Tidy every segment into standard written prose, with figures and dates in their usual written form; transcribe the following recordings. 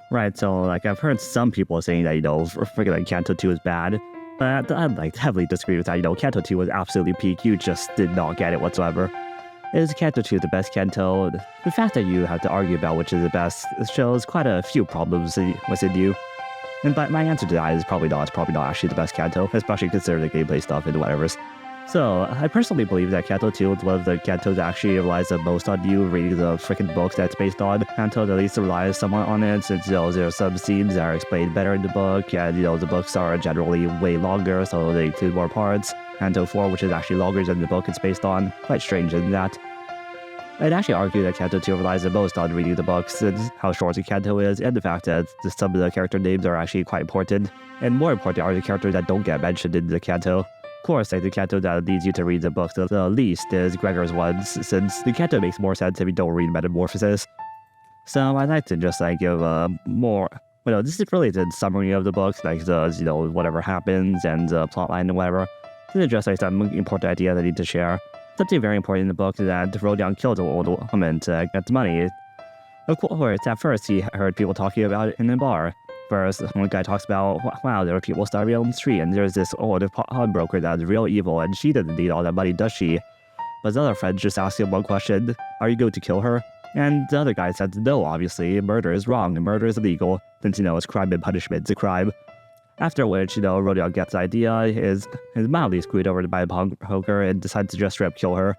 Right, so like I've heard some people saying that, freaking like Canto 2 is bad. But I'd like heavily disagree with that. Canto 2 was absolutely peak. You just did not get it whatsoever. Is Canto 2 the best Canto? The fact that you have to argue about which is the best shows quite a few problems within you. And but my answer to that is probably not. It's probably not actually the best Canto, especially considering the gameplay stuff and whatever. So, I personally believe that Canto 2 is one of the Cantos that actually relies the most on you reading the freaking books that's based on. Canto at least relies somewhat on it, since, there are some scenes that are explained better in the book, and, the books are generally way longer, so they include more parts. Canto 4, which is actually longer than the book it's based on, quite strange in that. I'd actually argue that Canto 2 relies the most on reading the books, since how short the Canto is, and the fact that some of the character names are actually quite important. And more important are the characters that don't get mentioned in the Canto. Of course, like the Canto that leads you to read the book the least is Gregor's ones, since the Canto makes more sense if you don't read Metamorphosis. So I'd like to just give more, this is really the summary of the book, like the, whatever happens and the plotline and whatever. This is just some important idea that I need to share. Something very important in the book is that Rodion killed an old woman to get the money. Of course, at first he heard people talking about it in a bar. First, one guy talks about, wow, there are people starving on the street, and there's this old pawnbroker that's real evil, and she doesn't need all that money, does she? But the other friend just asked him one question, are you going to kill her? And the other guy said, no, obviously, murder is wrong, and murder is illegal, since, it's crime and punishment's a crime. After which, Rodion gets the idea, is mildly screwed over by a pawnbroker, and decides to just straight up kill her.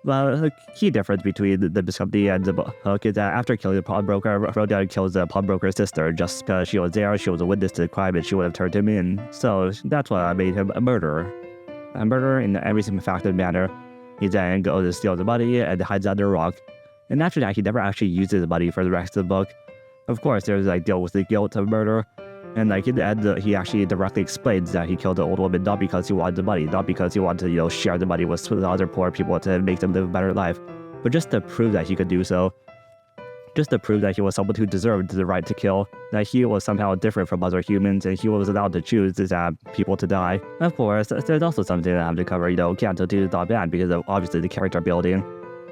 Well, the key difference between the company and the book is that after killing the pawnbroker, Rodion kills the pawnbroker's sister just because she was there, she was a witness to the crime, and she would have turned him in. So that's what made him a murderer. A murderer in every single factor manner. He then goes to steal the money and hides under a rock. And after that, he never actually uses the money for the rest of the book. Of course, there's deal with the guilt of murder. And in the end, he actually directly explains that he killed the old woman not because he wanted the money, not because he wanted to, share the money with the other poor people to make them live a better life, but just to prove that he could do so. Just to prove that he was someone who deserved the right to kill, that he was somehow different from other humans, and he was allowed to choose to have people to die. Of course, there's also something that I have to cover, Canto 2 is not bad because of obviously the character building.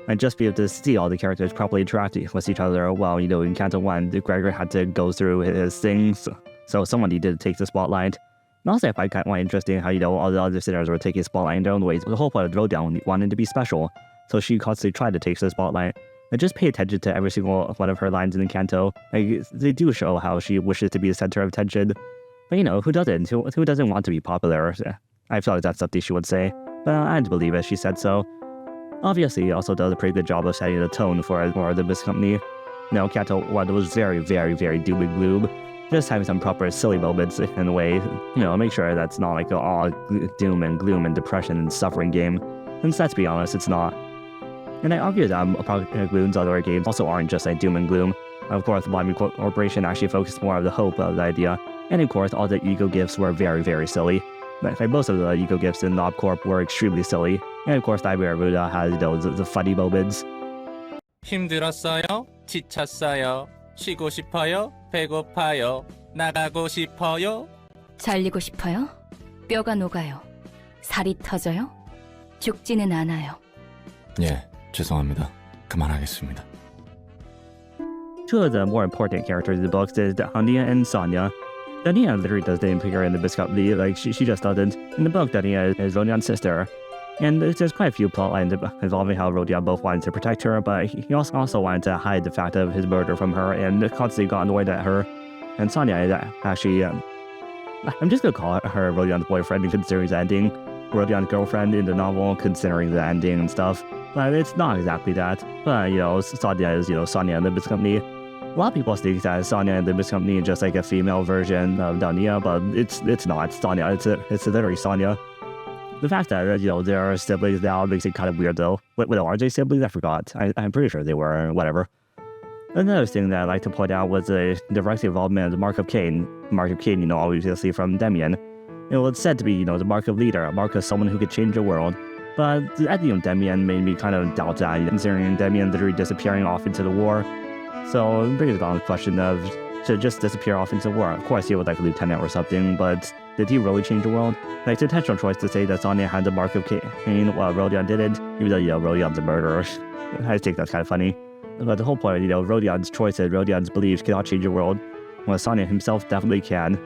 And just be able to see all the characters properly interacting with each other. Well, in Canto 1, Gregor had to go through his things. So someone needed to take the spotlight. And also I find kind of interesting how, all the other sinners were taking spotlight in their own ways. But the whole point of Rodion wanted to be special. So she constantly tried to take the spotlight. And just pay attention to every single one of her lines in the Canto. They do show how she wishes to be the center of attention. But who doesn't? Who doesn't want to be popular? I feel like that's something she would say. But I had to believe it, she said so. Obviously, he also does a pretty good job of setting the tone for more of the Miss Company. Canto 1 was very, very, very doom and gloom. Just having some proper silly moments in a way, make sure that's not like all doom and gloom and depression and suffering game. And let's be honest, it's not. And I argue that Project Moon's other games also aren't just doom and gloom. Of course, Blind Corporation actually focused more on the hope of the idea. And of course, all the ego gifts were very, very silly. Most of the ego gifts in Knob Corp were extremely silly. And of course, Nightmare Buddha has, the funny moments. 힘들었어요? 지쳤어요? 쉬고 싶어요? 배고파요? 나가고 싶어요? 잘리고 싶어요? 뼈가 녹아요. 살이 터져요? 죽지는 않아요. 예, 죄송합니다. 그만하겠습니다. Two of the more important characters in the books is Dania and Sonia. Dania literally doesn't appear in the Miss Company, she just doesn't. In the book, Dania is Rodion's sister. And there's quite a few plotlines involving how Rodion both wanted to protect her, but he also wanted to hide the fact of his murder from her and constantly got annoyed at her. And Sonia is actually, I'm just gonna call her Rodion's boyfriend considering the ending. Rodion's girlfriend in the novel considering the ending and stuff. But it's not exactly that. But, Sonia is, Sonia in the Miss Company. A lot of people think that Sonia in the Miss Company is just like a female version of Dania, but it's not. It's Sonia. It's literally Sonia. The fact that, there are siblings now makes it kind of weird, though. Wait, are they siblings? I forgot. I'm pretty sure they were, whatever. Another thing that I'd like to point out was the direct involvement of the Mark of Cain. Mark of Cain, obviously from Demian. It was said to be, the mark of leader, a mark of someone who could change the world. But the ending of Demian made me kind of doubt that, considering Demian literally disappearing off into the war. So it brings on the question of, to just disappear off into the war. Of course, he was like a lieutenant or something, but did he really change the world? Like, the intentional choice to say that Sonia had the mark of Cain while Rodion didn't, even though, Rodion's a murderer. I think that's kind of funny. But the whole point, Rodion's choices, Rodion's beliefs cannot change the world. Well, Sonya himself definitely can.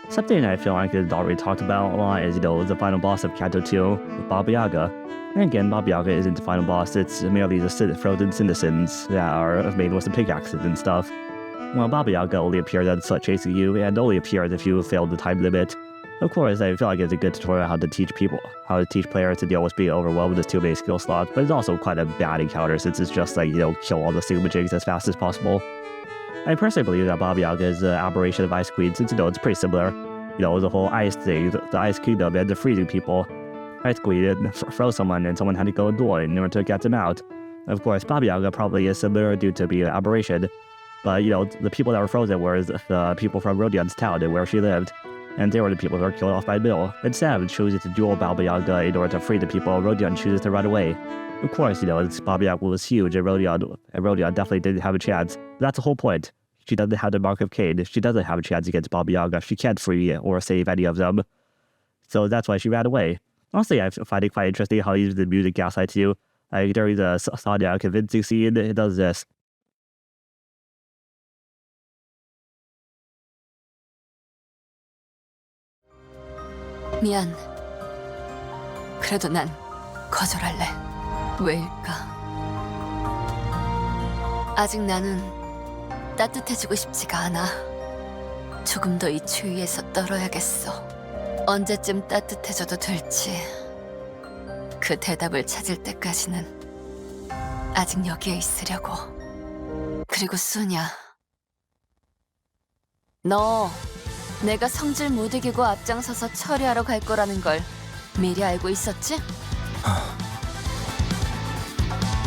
Something I feel like is already talked about a lot is, the final boss of Canto 2, with Baba Yaga. And again, Baba Yaga isn't the final boss, it's merely the frozen citizens that are made with some pickaxes and stuff. Well, Baba Yaga only appears as such chasing you, and only appears if you fail the time limit. Of course, I feel like it's a good tutorial how to teach players to deal with being overwhelmed with too many skill slots, but it's also quite a bad encounter since it's just like, kill all the thingamajigs as fast as possible. I personally believe that Baba Yaga is an aberration of Ice Queen since, it's pretty similar. The whole ice thing, the Ice Kingdom and the freezing people. Ice Queen froze someone and someone had to go and do it in order to get them out. Of course, Baba Yaga probably is similar due to being an aberration, but, the people that were frozen were the people from Rodion's town and where she lived. And they were the people who were killed off by Bill. And Sam chooses to duel Baba Yaga in order to free the people. Rodion chooses to run away. Of course, Baba Yaga was huge, and Rodion definitely didn't have a chance. That's the whole point. She doesn't have the Mark of Cain. She doesn't have a chance against Baba Yaga. She can't free or save any of them. So that's why she ran away. Honestly, I find it quite interesting how the music gaslights you. Like during the Sonya convincing scene, it does this. 미안. 그래도 난 거절할래. 왜일까? 아직 나는 따뜻해지고 싶지가 않아. 조금 더 이 추위에서 떨어야겠어. 언제쯤 따뜻해져도 될지. 그 대답을 찾을 때까지는 아직 여기에 있으려고. 그리고 수냐, 너 내가 성질 못 이기고 앞장서서 처리하러 갈 거라는 걸 미리 알고 있었지?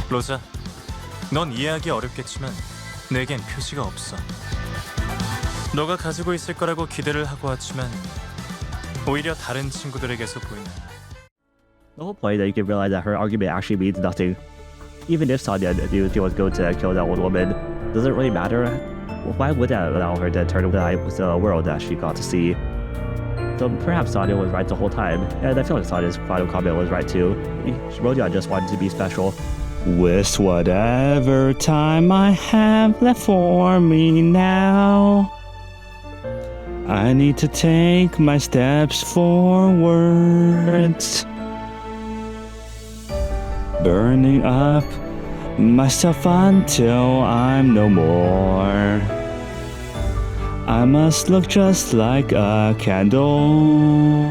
로자, 넌 이해하기 어렵겠지만 내겐 표시가 없어. 너가 가지고 있을 거라고 기대를 하고 왔지만 오히려 다른 친구들에게서 보이는. The whole point that you can realize that her argument actually means nothing. Even if Sonya knew she was going to kill that old woman, does it really matter? Why would that allow her to turn away with the world that she got to see? So perhaps Sonya was right the whole time, and I feel like Sonya's final comment was right too. Rodion just wanted to be special. With whatever time I have left for me now, I need to take my steps forward. Burning up myself until I'm no more. I must look just like a candle,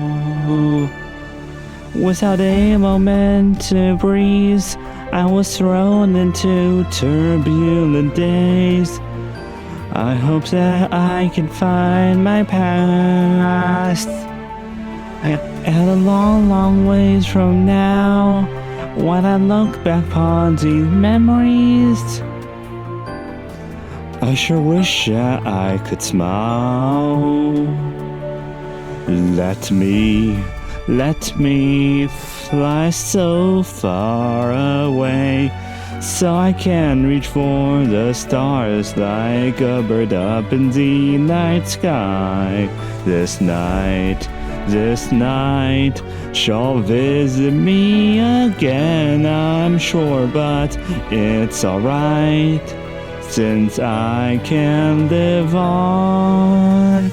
without a moment to breathe. I was thrown into turbulent days. I hope that I can find my past. And a long, long ways from now, when I look back upon these memories, I sure wish that I could smile. Let me fly so far away, so I can reach for the stars like a bird up in the night sky. This night shall visit me again, I'm sure, but it's alright, since I can live on.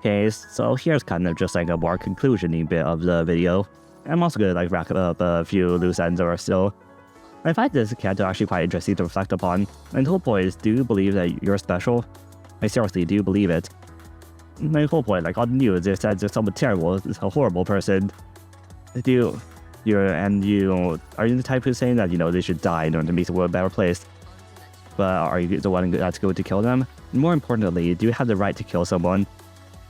Okay, so here's kind of just like a more conclusion-y bit of the video. I'm also gonna like wrap up a few loose ends or so. I find this Canto actually quite interesting to reflect upon. And the whole point is, do you believe that you're special? Like seriously, do you believe it? My whole point, like on the news, it says there's someone terrible, it's a horrible person. Are you the type who's saying that, they should die in order to make the world a better place? But are you the one that's going to kill them? And more importantly, do you have the right to kill someone?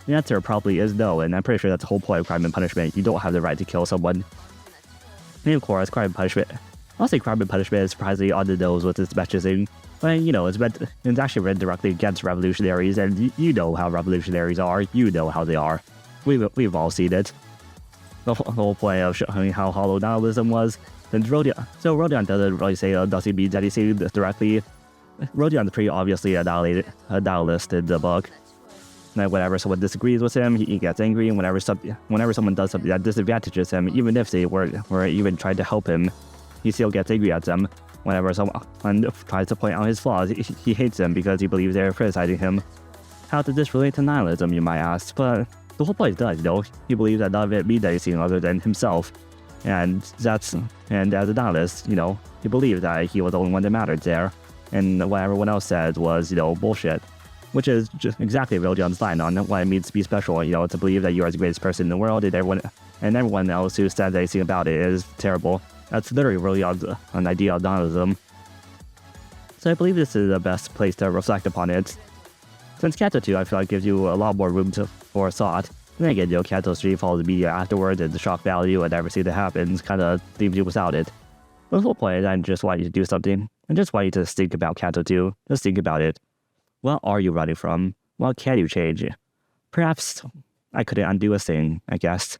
The answer probably is no, and I'm pretty sure that's the whole point of Crime and Punishment. You don't have the right to kill someone. And of course, Crime and Punishment. I'll say Crime and Punishment is surprisingly on the nose with its messaging. But, it's actually written directly against revolutionaries, and you know how revolutionaries are. You know how they are. We've all seen it. The whole point of showing how hollow nihilism was. Since Rodion doesn't really say nothing means anything directly. Rodion's pretty obviously a nihilist in the book. Like whenever someone disagrees with him, he gets angry, and whenever someone does something that disadvantages him, even if they were even trying to help him, he still gets angry at them. Whenever someone tries to point out his flaws, he hates them because he believes they're criticizing him. How does this relate to nihilism, you might ask? But the whole point does, he believes that none of it means anything other than himself. And as a nihilist, he believed that he was the only one that mattered there. And what everyone else said was, bullshit. Which is just exactly Rodion's line on what it means to be special, to believe that you are the greatest person in the world and everyone else who says anything about it is terrible. That's literally Rodion's an idea of nihilism. So I believe this is the best place to reflect upon it. Since Canto 2, I feel like gives you a lot more room for thought. And then again, Canto 3 follows the media afterwards, and the shock value and everything that happens kind of leaves you without it. But the whole point is I just want you to do something. I just want you to think about Canto 2. Just think about it. What are you running from? What can you change? Perhaps I couldn't undo a thing, I guess.